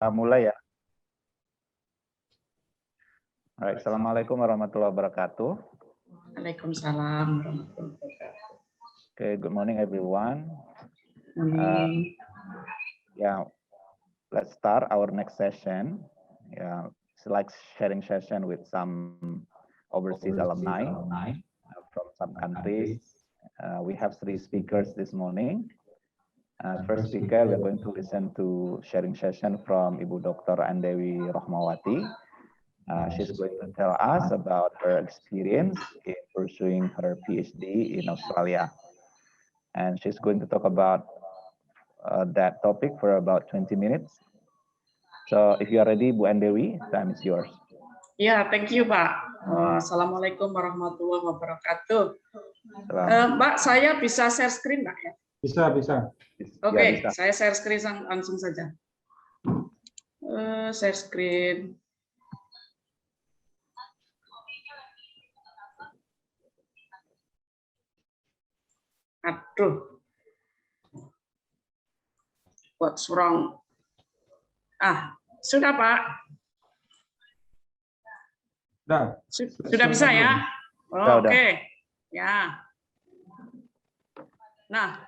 Mulai ya. Alright, Assalamualaikum warahmatullahi wabarakatuh. Waalaikumsalam warahmatullahi wabarakatuh. Okay, good morning everyone. Yeah, let's start our next session. Yeah, it's like sharing session with some overseas alumni from some countries. We have 3 speakers this morning. First speaker, we're going to listen to sharing session from Ibu Dr. Andewi Rohmawati. She's going to tell us about her experience in pursuing her PhD in Australia. And she's going to talk about that topic for about 20 minutes. So if you are ready, Bu Andewi, time is yours. Ya, thank you, Pak. Assalamualaikum warahmatullahi wabarakatuh. Mbak, saya bisa share screen, Mbak ya? Bisa. Oke, saya share screen langsung saja. Share screen. Aduh. What's wrong? Sudah, Pak. Sudah bisa ya? Oke. Ya. Nah,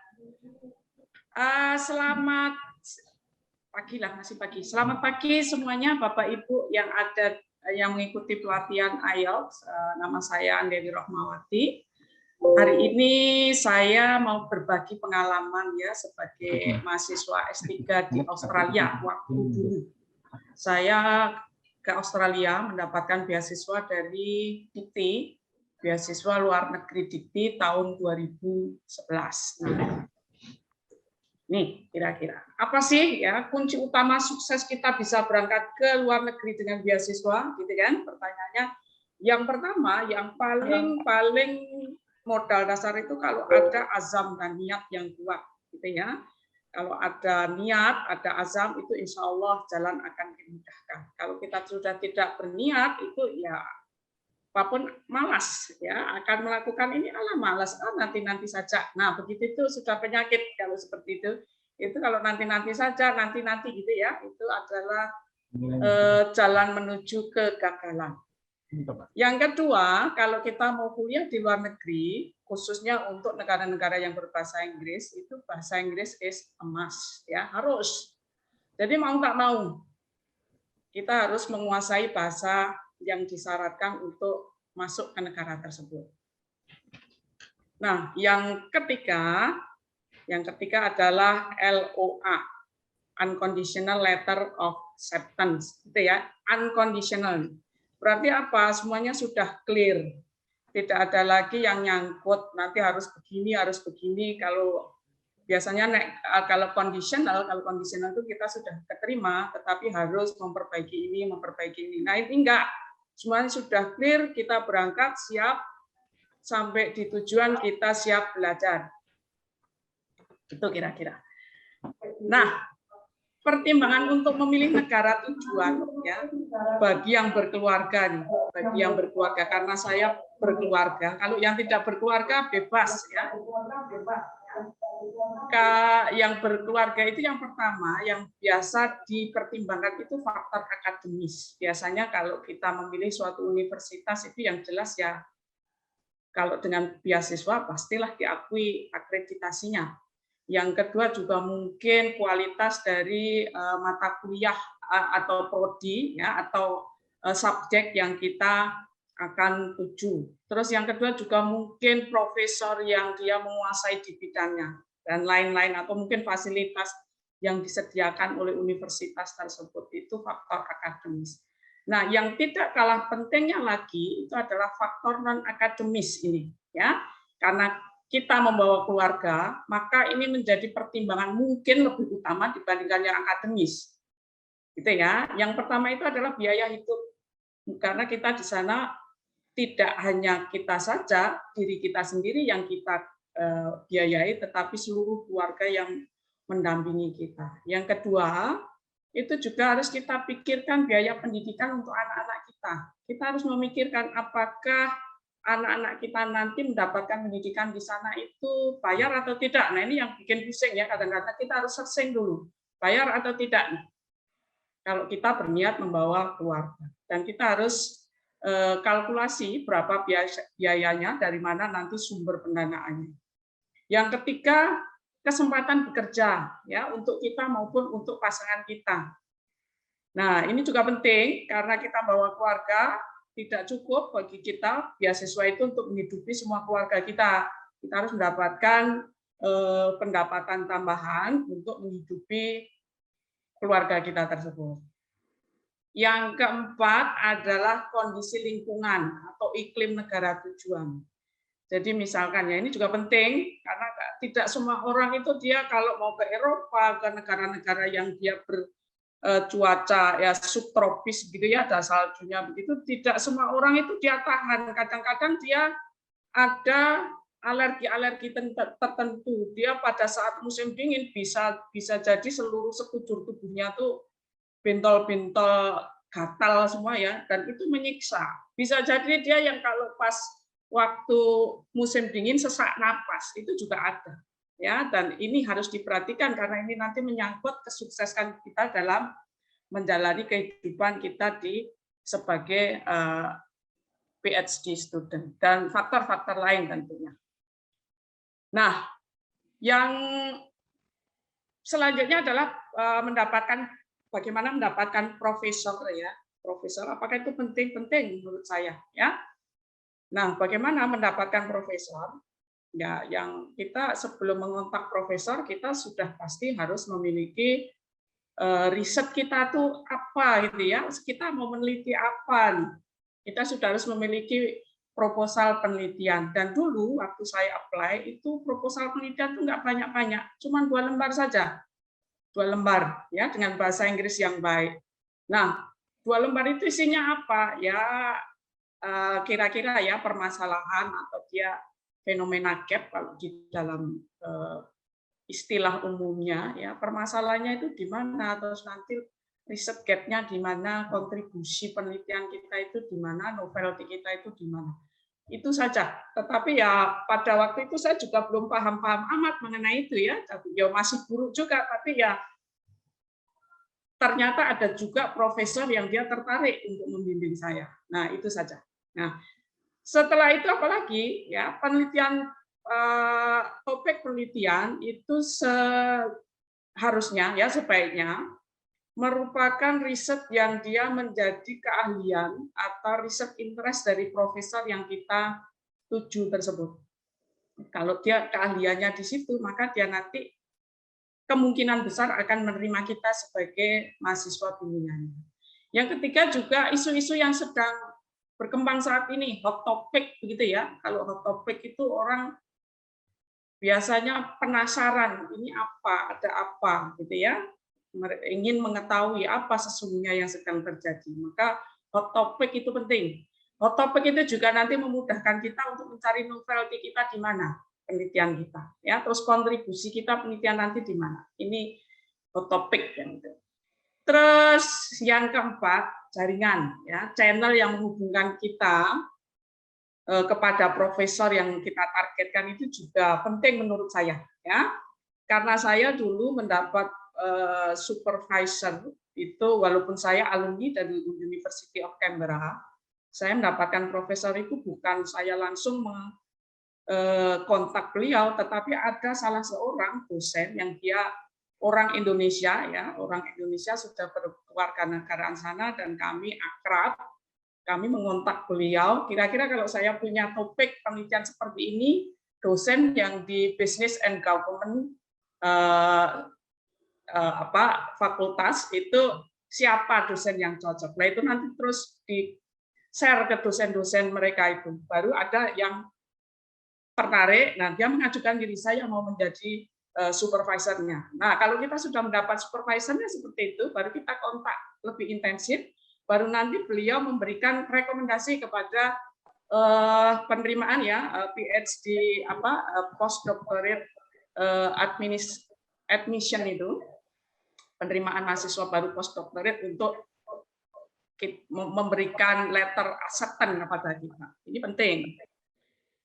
selamat pagi lah, masih pagi. Selamat pagi semuanya, Bapak Ibu yang mengikuti pelatihan IELTS. Nama saya Andewi Rohmawati. Hari ini saya mau berbagi pengalaman ya sebagai mahasiswa S3 di Australia waktu dulu. Saya ke Australia mendapatkan beasiswa dari DIKTI, beasiswa luar negeri DIKTI tahun 2011. Nah, nih kira-kira apa sih ya kunci utama sukses kita bisa berangkat ke luar negeri dengan beasiswa, gitu kan? Pertanyaannya, yang pertama, yang paling modal dasar itu kalau ada azam dan niat yang kuat, gitu ya. Kalau ada niat, ada azam, itu insya Allah jalan akan dimudahkan. Kalau kita sudah tidak berniat, itu ya apapun malas, ya akan melakukan ini malas, nanti saja. Nah begitu itu sudah penyakit kalau seperti itu kalau nanti saja, nanti gitu ya, itu adalah jalan menuju kegagalan. Yang kedua, kalau kita mau kuliah di luar negeri, khususnya untuk negara-negara yang berbahasa Inggris, itu bahasa Inggris is a must, ya harus. Jadi mau nggak mau, kita harus menguasai bahasa yang disyaratkan untuk masuk ke negara tersebut. Nah, yang ketiga adalah LOA, Unconditional Letter of Acceptance, gitu ya, unconditional. Berarti apa? Semuanya sudah clear. Tidak ada lagi yang nyangkut, nanti harus begini. Kalau biasanya kalau conditional itu kita sudah keterima, tetapi harus memperbaiki ini. Nah, ini enggak. Semuanya sudah clear, kita berangkat siap, sampai di tujuan kita siap belajar. Itu kira-kira. Nah, pertimbangan untuk memilih negara tujuan ya bagi yang berkeluarga karena saya berkeluarga. Kalau yang tidak berkeluarga bebas ya. Yang berkeluarga itu yang pertama yang biasa dipertimbangkan itu faktor akademis. Biasanya kalau kita memilih suatu universitas itu yang jelas ya kalau dengan beasiswa pastilah diakui akreditasinya. Yang kedua juga mungkin kualitas dari mata kuliah atau prodi ya atau subjek yang kita akan tuju. Terus yang kedua juga mungkin profesor yang dia menguasai di bidangnya dan lain-lain, atau mungkin fasilitas yang disediakan oleh universitas tersebut, itu faktor akademis. Nah, yang tidak kalah pentingnya lagi itu adalah faktor non akademis ini ya. Karena kita membawa keluarga, maka ini menjadi pertimbangan mungkin lebih utama dibandingkan yang akademis. Gitu ya. Yang pertama itu adalah biaya hidup. Karena kita di sana tidak hanya kita saja, diri kita sendiri yang kita biayai, tetapi seluruh keluarga yang mendampingi kita. Yang kedua, itu juga harus kita pikirkan biaya pendidikan untuk anak-anak kita. Kita harus memikirkan apakah anak-anak kita nanti mendapatkan pendidikan di sana itu bayar atau tidak. Nah ini yang bikin pusing ya, kadang-kadang kita harus searching dulu, bayar atau tidak. kalau kita berniat membawa keluarga. Dan kita harus kalkulasi berapa biayanya, dari mana nanti sumber pendanaannya. Yang ketiga, kesempatan bekerja ya untuk kita maupun untuk pasangan kita. Nah, ini juga penting karena kita bawa keluarga, tidak cukup bagi kita beasiswa itu untuk menghidupi semua keluarga kita. Kita harus mendapatkan pendapatan tambahan untuk menghidupi keluarga kita tersebut. Yang keempat adalah kondisi lingkungan atau iklim negara tujuan. Jadi misalkan ya, ini juga penting karena tidak semua orang itu dia kalau mau ke Eropa, ke negara-negara yang dia bercuaca ya subtropis gitu ya, ada saljunya begitu, tidak semua orang itu dia tahan. Kadang-kadang dia ada alergi-alergi tertentu. Dia pada saat musim dingin bisa jadi seluruh sekujur tubuhnya tuh bentol-bentol gatal semua ya, dan itu menyiksa. Bisa jadi dia yang kalau pas waktu musim dingin sesak napas, itu juga ada. Ya, dan ini harus diperhatikan karena ini nanti menyangkut kesuksesan kita dalam menjalani kehidupan kita sebagai PhD student dan faktor-faktor lain tentunya. Nah, yang selanjutnya adalah bagaimana mendapatkan profesor ya. Profesor, apakah itu penting menurut saya ya? Nah, bagaimana mendapatkan profesor? Ya, yang kita sebelum mengontak profesor, kita sudah pasti harus memiliki riset kita tuh apa gitu ya. Kita mau meneliti apa nih? Kita sudah harus memiliki proposal penelitian. Dan dulu waktu saya apply itu proposal penelitian tuh nggak banyak-banyak, cuma 2 lembar saja. 2 lembar ya dengan bahasa Inggris yang baik. Nah, 2 lembar itu isinya apa? Ya kira-kira ya permasalahan atau dia fenomena gap kalau di dalam istilah umumnya ya, permasalahannya itu di mana, terus nanti riset gap-nya di mana, kontribusi penelitian kita itu di mana, novelty kita itu di mana. Itu saja. Tetapi ya pada waktu itu saya juga belum paham-paham amat mengenai itu ya. Tapi ya masih buruk juga, tapi ya ternyata ada juga profesor yang dia tertarik untuk membimbing saya. Nah, itu saja. Nah, setelah itu apalagi ya penelitian topik penelitian itu seharusnya ya sebaiknya merupakan riset yang dia menjadi keahlian atau riset interest dari profesor yang kita tuju tersebut. Kalau dia keahliannya di situ, maka dia nanti kemungkinan besar akan menerima kita sebagai mahasiswa bimbingannya. Yang ketiga juga isu-isu yang sedang berkembang saat ini, hot topic begitu ya. Kalau hot topic itu orang biasanya penasaran, ini apa, ada apa gitu ya. Ingin mengetahui apa sesungguhnya yang sedang terjadi. Maka hot topic itu penting. Hot topic itu juga nanti memudahkan kita untuk mencari novelty kita di mana penelitian kita. Ya, terus kontribusi kita penelitian nanti di mana. Ini hot topic yang itu. Terus yang keempat, jaringan ya, channel yang menghubungkan kita kepada profesor yang kita targetkan itu juga penting menurut saya ya. Karena saya dulu mendapat supervisor itu walaupun saya alumni dari University of Canberra, saya mendapatkan profesor itu bukan saya langsung kontak beliau, tetapi ada salah seorang dosen yang dia orang Indonesia ya, orang Indonesia sudah berkewarganegaraan sana dan kami akrab. Kami mengontak beliau, kira-kira kalau saya punya topik penelitian seperti ini, dosen yang di Business and Government fakultas itu siapa dosen yang cocok. Nah itu nanti terus di-share ke dosen-dosen mereka itu. Baru ada yang tertarik, nah dia mengajukan diri saya mau menjadi supervisornya. Nah kalau kita sudah mendapat supervisornya seperti itu, baru kita kontak lebih intensif, baru nanti beliau memberikan rekomendasi kepada penerimaan ya PhD postdoctorate admission itu. Penerimaan mahasiswa baru postdoctorate untuk memberikan letter acceptance kepada kita. Ini penting.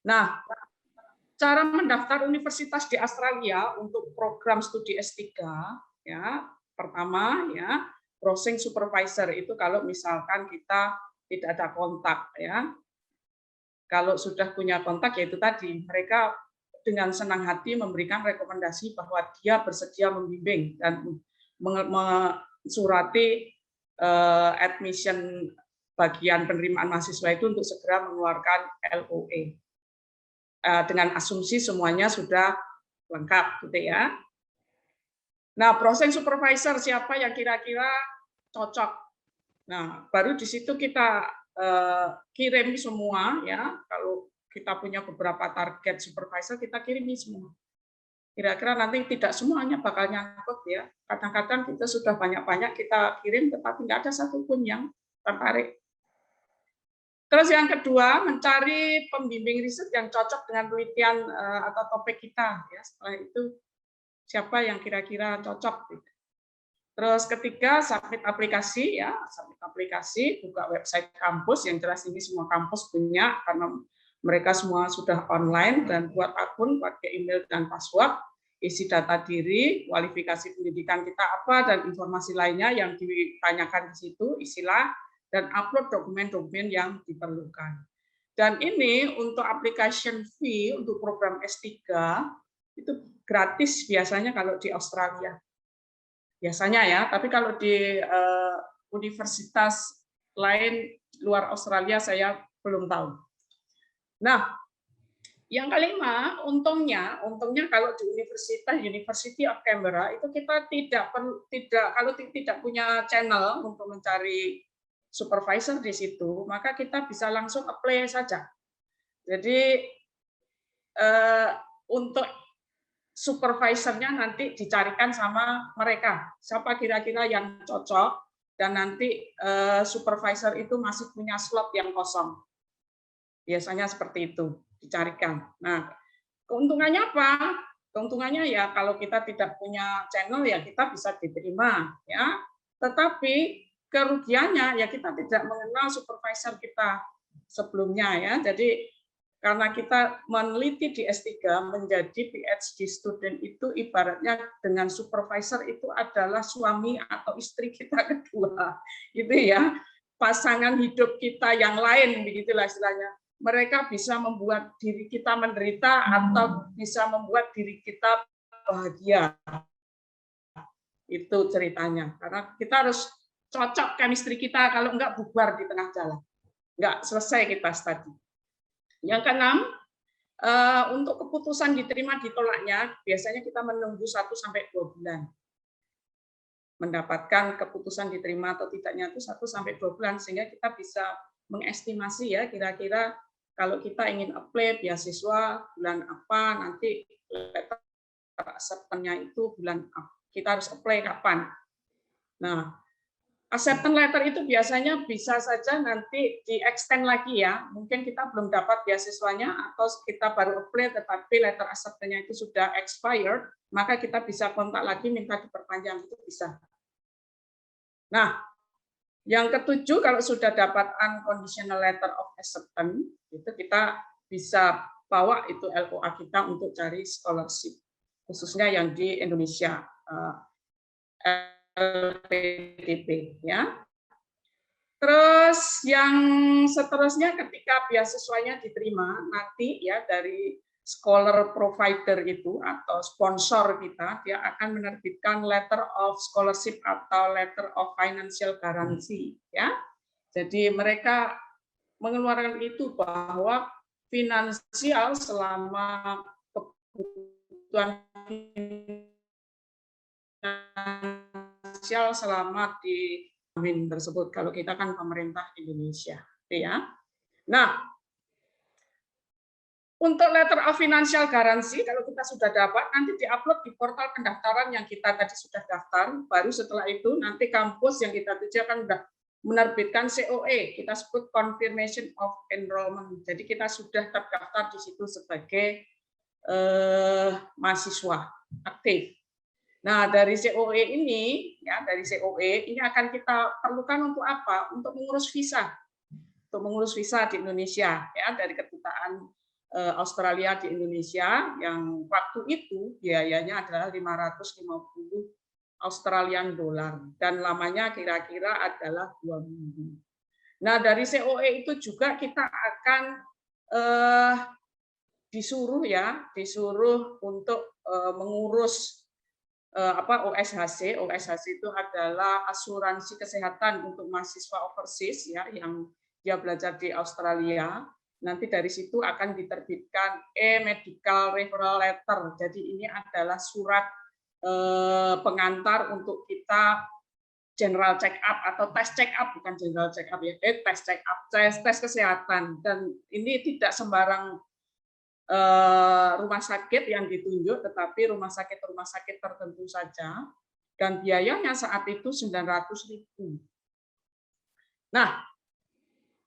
Nah, cara mendaftar universitas di Australia untuk program studi S3 ya, pertama ya, browsing supervisor itu kalau misalkan kita tidak ada kontak ya. Kalau sudah punya kontak ya itu tadi mereka dengan senang hati memberikan rekomendasi bahwa dia bersedia membimbing dan mensurati admission bagian penerimaan mahasiswa itu untuk segera mengeluarkan LOE. Dengan asumsi semuanya sudah lengkap gitu ya. Nah, browsing supervisor siapa yang kira-kira cocok. Nah, baru di situ kita kirim semua ya. Kalau kita punya beberapa target supervisor, kita kirimi semua. Kira-kira nanti tidak semuanya bakal nyangkut ya. Kadang-kadang kita sudah banyak-banyak kita kirim, tetapi nggak ada satupun yang tertarik. Terus yang kedua, mencari pembimbing riset yang cocok dengan penelitian atau topik kita. Ya, setelah itu siapa yang kira-kira cocok. Terus ketiga, submit aplikasi ya, submit aplikasi, buka website kampus, yang jelas ini semua kampus punya karena mereka semua sudah online, dan buat akun pakai email dan password, isi data diri, kualifikasi pendidikan kita apa, dan informasi lainnya yang ditanyakan di situ, isilah, dan upload dokumen-dokumen yang diperlukan. Dan ini untuk application fee untuk program S3 itu gratis biasanya kalau di Australia. Biasanya ya, tapi kalau di universitas lain luar Australia saya belum tahu. Nah, yang kelima, untungnya kalau di University of Canberra itu kita tidak punya channel untuk mencari supervisor di situ, maka kita bisa langsung apply saja. Jadi untuk supervisornya nanti dicarikan sama mereka, siapa kira-kira yang cocok, dan nanti supervisor itu masih punya slot yang kosong. Biasanya seperti itu, dicarikan. Nah, keuntungannya apa? Keuntungannya ya kalau kita tidak punya channel ya kita bisa diterima ya. Tetapi kerugiannya ya kita tidak mengenal supervisor kita sebelumnya ya. Jadi karena kita meneliti di S3 menjadi PhD student itu ibaratnya dengan supervisor itu adalah suami atau istri kita kedua. Gitu ya. Pasangan hidup kita yang lain begitulah istilahnya. Mereka bisa membuat diri kita menderita atau bisa membuat diri kita bahagia. Itu ceritanya. Karena kita harus cocok chemistry kita, kalau enggak bubar di tengah jalan. Enggak selesai kita studi. Yang keenam, untuk keputusan diterima ditolaknya, biasanya kita menunggu 1-2 bulan. Mendapatkan keputusan diterima atau tidaknya itu 1-2 bulan, sehingga kita bisa mengestimasi ya kira-kira kalau kita ingin apply beasiswa bulan apa, nanti letter acceptance-nya itu bulan apa, kita harus apply kapan. Nah, acceptance letter itu biasanya bisa saja nanti di-extend lagi ya. Mungkin kita belum dapat beasiswanya atau kita baru apply tetapi letter acceptance-nya itu sudah expired, maka kita bisa kontak lagi minta diperpanjang, itu bisa. Nah, yang ketujuh, kalau sudah dapat unconditional letter of acceptance, itu kita bisa bawa itu LOA kita untuk cari scholarship, khususnya yang di Indonesia, LPDP ya. Terus yang seterusnya ketika beasiswanya diterima nanti ya dari scholar provider itu atau sponsor kita, dia akan menerbitkan letter of scholarship atau letter of financial guarantee ya. Jadi mereka mengeluarkan itu bahwa finansial selama kebutuhan finansial selama di tersebut, kalau kita kan pemerintah Indonesia ya. Nah, untuk letter of financial guarantee, kalau kita sudah dapat, nanti diupload di portal pendaftaran yang kita tadi sudah daftar. Baru setelah itu, nanti kampus yang kita tuju akan menerbitkan COE, kita sebut Confirmation of Enrollment. Jadi kita sudah terdaftar di situ sebagai mahasiswa aktif. Nah, dari COE ini, ya dari COE ini akan kita perlukan untuk apa? Untuk mengurus visa, di Indonesia, ya dari kedutaan Australia di Indonesia yang waktu itu biayanya adalah 550 Australian dollar dan lamanya kira-kira adalah 2 minggu. Nah, dari COE itu juga kita akan disuruh untuk mengurus OSHC. OSHC itu adalah asuransi kesehatan untuk mahasiswa overseas ya yang dia belajar di Australia. Nanti dari situ akan diterbitkan medical referral letter. Jadi ini adalah surat pengantar untuk kita general check up atau tes check up, bukan general check up ya, tes check up, tes kesehatan. Dan ini tidak sembarang rumah sakit yang ditunjuk, tetapi rumah sakit tertentu saja, dan biayanya saat itu 900.000. Nah,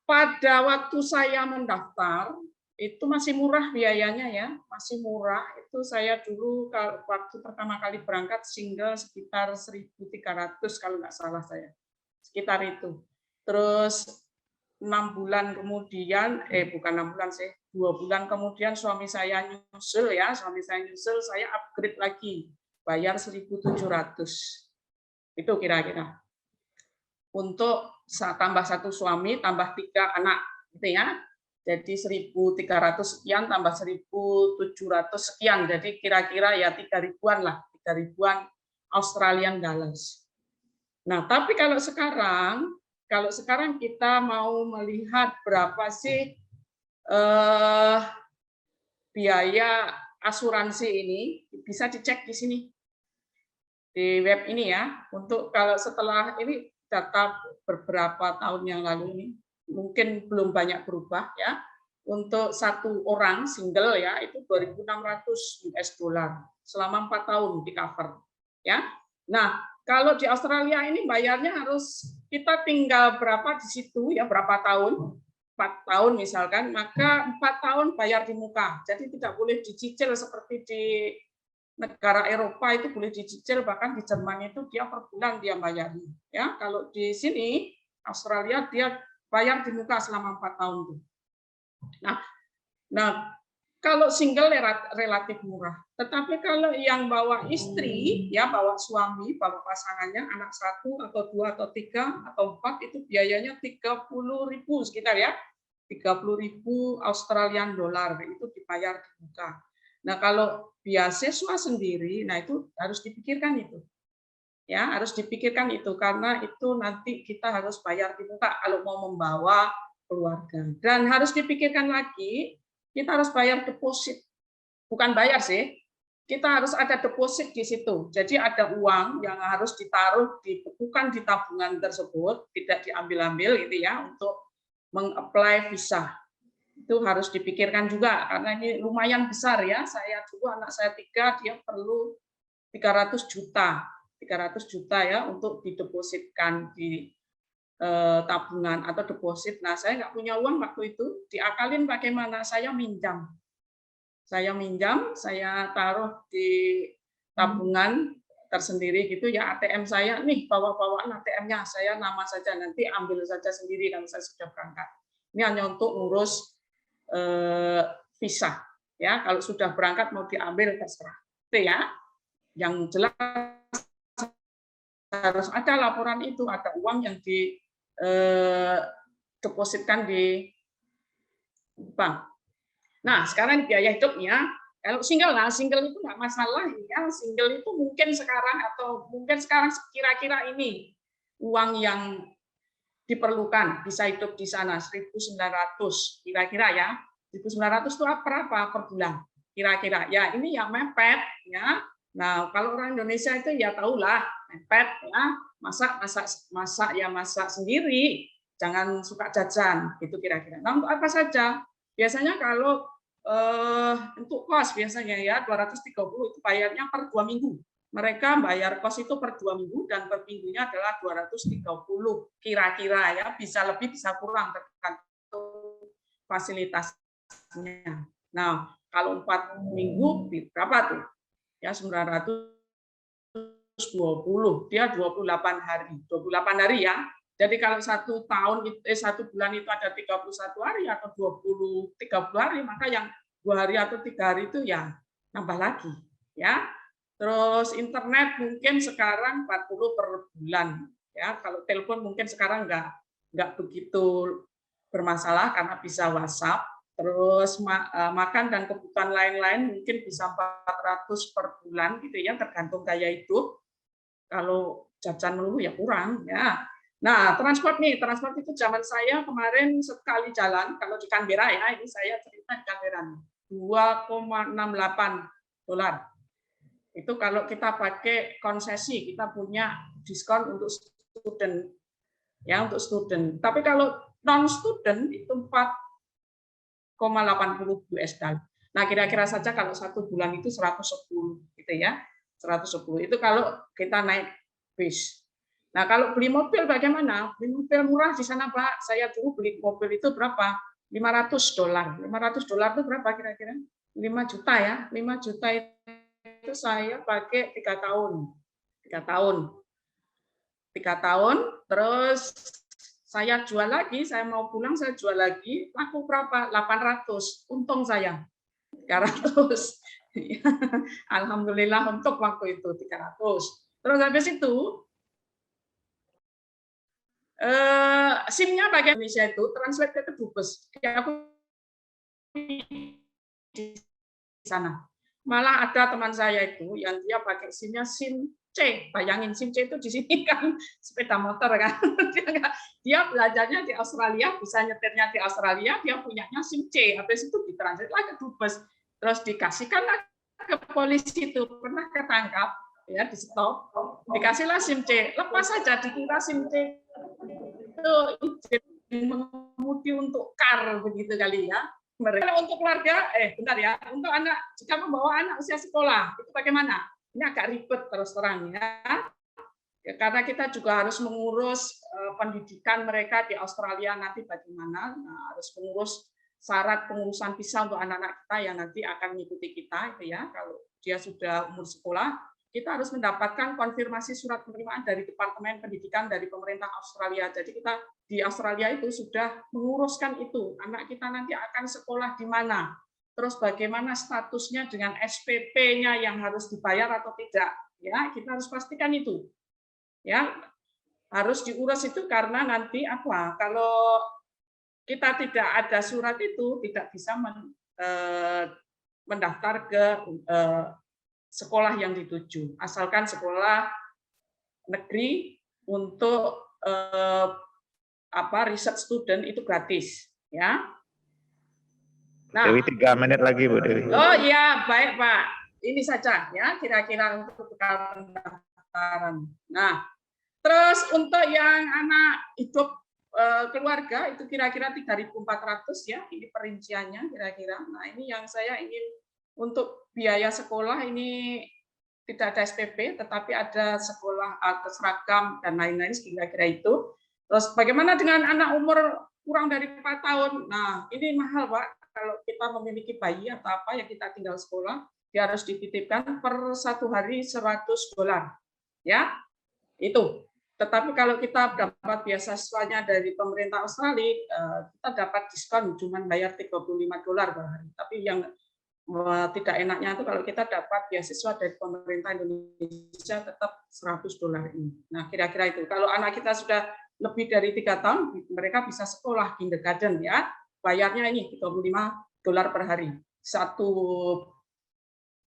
pada waktu saya mendaftar itu masih murah biayanya ya, masih murah. Itu saya dulu waktu pertama kali berangkat single sekitar 1.300 kalau nggak salah saya, sekitar itu. Terus 6 bulan kemudian, bukan 6 bulan sih, 2 bulan kemudian suami saya nyusul, saya upgrade lagi, bayar 1.700. Itu kira-kira. Untuk tambah 1 suami, tambah 3 anak, gitu ya. Jadi 1.300 sekian tambah 1.700 sekian, jadi kira-kira ya 3.000-an lah, 3.000-an Australian dollars. Nah, tapi kalau sekarang kita mau melihat berapa sih biaya asuransi ini, bisa dicek di sini di web ini ya. Untuk kalau setelah ini data beberapa tahun yang lalu ini mungkin belum banyak berubah ya. Untuk 1 orang single ya itu 2.600 US dollar selama 4 tahun di cover ya. Nah, kalau di Australia ini bayarnya harus kita tinggal berapa di situ ya, berapa tahun, 4 tahun misalkan, maka 4 tahun bayar di muka. Jadi tidak boleh dicicil seperti di negara Eropa itu boleh dicicil, bahkan di Jerman itu dia per bulan dia bayarnya. Ya, kalau di sini Australia dia bayar di muka selama 4 tahun tuh. Nah, kalau single relatif murah. Tetapi kalau yang bawa istri, ya bawa suami, bawa pasangannya, anak 1 atau 2 atau 3 atau 4 itu biayanya 30.000 sekitar ya. 30.000 Australian dollar itu dibayar di muka. Nah, kalau beasiswa sendiri, nah itu harus dipikirkan itu. Ya, harus dipikirkan itu karena itu nanti kita harus bayar di muka kalau mau membawa keluarga. Dan harus dipikirkan lagi, kita harus bayar deposit. Bukan bayar sih, kita harus ada deposit di situ. Jadi ada uang yang harus ditaruh, bukan di tabungan tersebut, tidak diambil-ambil gitu ya, untuk meng-apply visa. Itu harus dipikirkan juga, karena ini lumayan besar ya. Saya dulu anak saya 3, dia perlu 300 juta. 300 juta ya untuk didepositkan di tabungan atau deposit. Nah, saya nggak punya uang waktu itu, diakalin bagaimana? Saya minjam, saya taruh di tabungan tersendiri gitu ya, ATM saya nih, bawa-bawaan ATM-nya, saya nama saja, nanti ambil saja sendiri kalau saya sudah berangkat. Ini hanya untuk ngurus visa, ya. Kalau sudah berangkat mau diambil terserah, itu ya. Yang jelas harus ada laporan itu, ada uang yang depositkan di bank. Nah, sekarang biaya hidupnya, kalau single itu nggak masalah ya. Single itu mungkin sekarang kira-kira ini uang yang diperlukan bisa hidup di sana 1.900 kira-kira ya. 1.900 itu apa per bulan kira-kira ya. Ini yang mepet ya. Nah, kalau orang Indonesia itu ya tahulah mepet ya, masak sendiri, jangan suka jajan gitu kira-kira. Nah, untuk apa saja? Biasanya kalau untuk kos biasanya ya 230 itu bayarnya per 2 minggu. Mereka bayar kos itu per 2 minggu dan per minggunya adalah 230 kira-kira ya, bisa lebih bisa kurang tergantung fasilitasnya. Nah, kalau 4 minggu berapa tuh? Ya 920, dia 28 hari. 28 hari ya. Jadi kalau 1 bulan itu ada 31 hari atau 30 hari, maka yang 2 hari atau 3 hari itu ya nambah lagi ya. Terus internet mungkin sekarang 40 per bulan. Ya, kalau telepon mungkin sekarang nggak begitu bermasalah karena bisa WhatsApp. Terus makan dan kebutuhan lain-lain mungkin bisa 400 per bulan gitu ya, tergantung gaya hidup. Kalau jajan melulu ya kurang ya. Nah, transport itu zaman saya kemarin sekali jalan, kalau di Canberra ya, ini saya cerita di Canberra, $2,68. Itu kalau kita pakai konsesi, kita punya diskon untuk student, ya untuk student. Tapi kalau non student itu 4,80 US dollar. Nah, kira-kira saja kalau 1 bulan itu 110 gitu ya. 110 itu kalau kita naik bis. Nah, kalau beli mobil bagaimana? Beli mobil murah di sana, Pak. Saya dulu beli mobil itu berapa? $500. $500 itu berapa kira-kira? 5 juta ya. 5 juta itu saya pakai 3 tahun. 3 tahun. 3 tahun, terus saya jual lagi, saya mau pulang, saya jual lagi, laku berapa? 800, untung saya 300. Alhamdulillah untuk waktu itu 300. Terus habis itu SIM-nya pakai Indonesia itu translate ke Kedubes. Aku di sana. Malah ada teman saya itu yang dia pakai SIM-nya SIM C. Bayangin SIM C itu di sini kan sepeda motor kan. Dia belajarnya di Australia, bisa nyetirnya di Australia, dia punyanya SIM C. Habis itu ditranslate lagi ke Dubes. Terus dikasihkan ke polisi itu, pernah ketangkap, ya di stop, dikasihlah SIM C. Lepas saja dikira SIM C itu izin mengemudi untuk car begitu kali ya. Mereka untuk keluarga, bentar ya, untuk anak jika membawa anak usia sekolah itu bagaimana? Ini agak ribet terus terang ya. Karena kita juga harus mengurus pendidikan mereka di Australia nanti bagaimana, harus mengurus syarat pengurusan visa untuk anak-anak kita yang nanti akan mengikuti kita itu ya. Kalau dia sudah umur sekolah, kita harus mendapatkan konfirmasi surat penerimaan dari Departemen Pendidikan dari pemerintah Australia. Jadi kita di Australia itu sudah menguruskan itu. Anak kita nanti akan sekolah di mana. Terus bagaimana statusnya dengan SPP-nya yang harus dibayar atau tidak. Ya, kita harus pastikan itu. Ya, harus diurus itu karena nanti apa? Kalau kita tidak ada surat itu tidak bisa mendaftar ke sekolah yang dituju, asalkan sekolah negeri untuk riset student itu gratis, ya. Nah, Dewi 3 menit lagi, Bu Dewi. Oh iya, baik Pak. Ini saja ya, kira-kira untuk pendaftaran. Nah, terus untuk yang anak hidup keluarga itu kira-kira 3.400 ya, ini perinciannya kira-kira. Nah, ini yang saya ingin untuk biaya sekolah ini tidak ada SPP, tetapi ada sekolah atau seragam dan lain-lain kira-kira itu. Terus bagaimana dengan anak umur kurang dari 4 tahun? Nah, ini mahal Pak. Kalau kita memiliki bayi atau apa yang kita tinggal sekolah, dia harus dititipkan per 1 hari $100. Ya, itu. Tetapi kalau kita dapat beasiswanya dari pemerintah Australia, kita dapat diskon cuma bayar $35 per hari. Tapi yang tidak enaknya itu kalau kita dapat beasiswa dari pemerintah Indonesia tetap $100 ini. Nah, kira-kira itu. Kalau anak kita sudah lebih dari 3 tahun, mereka bisa sekolah kindergarten ya. Bayarnya ini $35 per hari. 1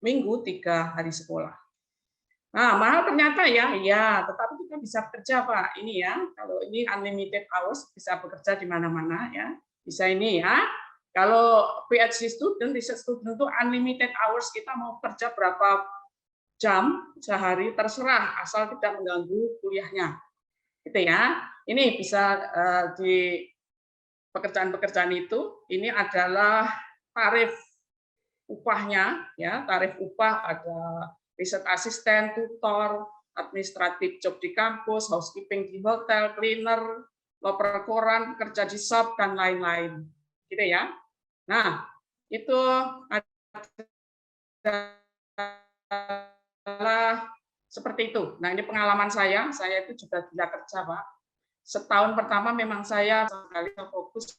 minggu 3 hari sekolah. Nah, mahal ternyata ya, iya, tetapi kita bisa bekerja Pak. Ini ya, kalau ini unlimited hours bisa bekerja di mana-mana ya. Bisa ini ya. Kalau PhD student, research student itu unlimited hours, kita mau kerja berapa jam sehari terserah asal tidak mengganggu kuliahnya. Gitu ya. Ini bisa di pekerjaan-pekerjaan itu, ini adalah tarif upahnya ya, tarif upah ada riset asisten, tutor, administratif job di kampus, housekeeping di hotel, cleaner, loper koran, kerja di shop dan lain-lain. Gitu ya. Nah, itu adalah seperti itu. Nah, ini pengalaman saya itu juga gila kerja, Pak. Setahun pertama memang saya sekali fokus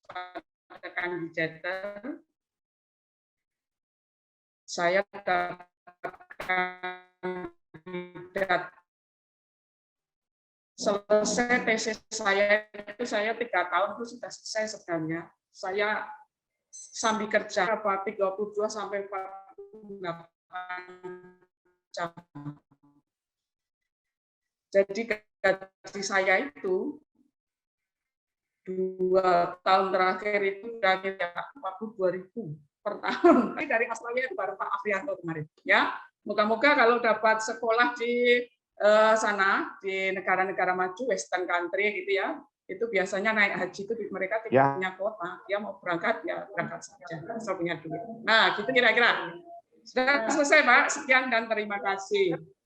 pada kandidat. Saya dapat kandidat. Selesai tesis saya itu, saya 3 tahun itu sudah selesai sebenarnya. Saya sambil kerja 32 sampai 48 jam. Jadi gaji saya itu 2 tahun terakhir itu gaji 42.000 per tahun. Dari Australia itu baru Pak Afrianto kemarin. Ya, moga-moga kalau dapat sekolah di sana di negara-negara maju, Western country gitu ya, itu biasanya naik haji itu mereka tidak punya kuota, dia mau berangkat ya berangkat saja, asal punya duit. Nah, gitu kira-kira. Sudah selesai Pak, sekian dan terima kasih.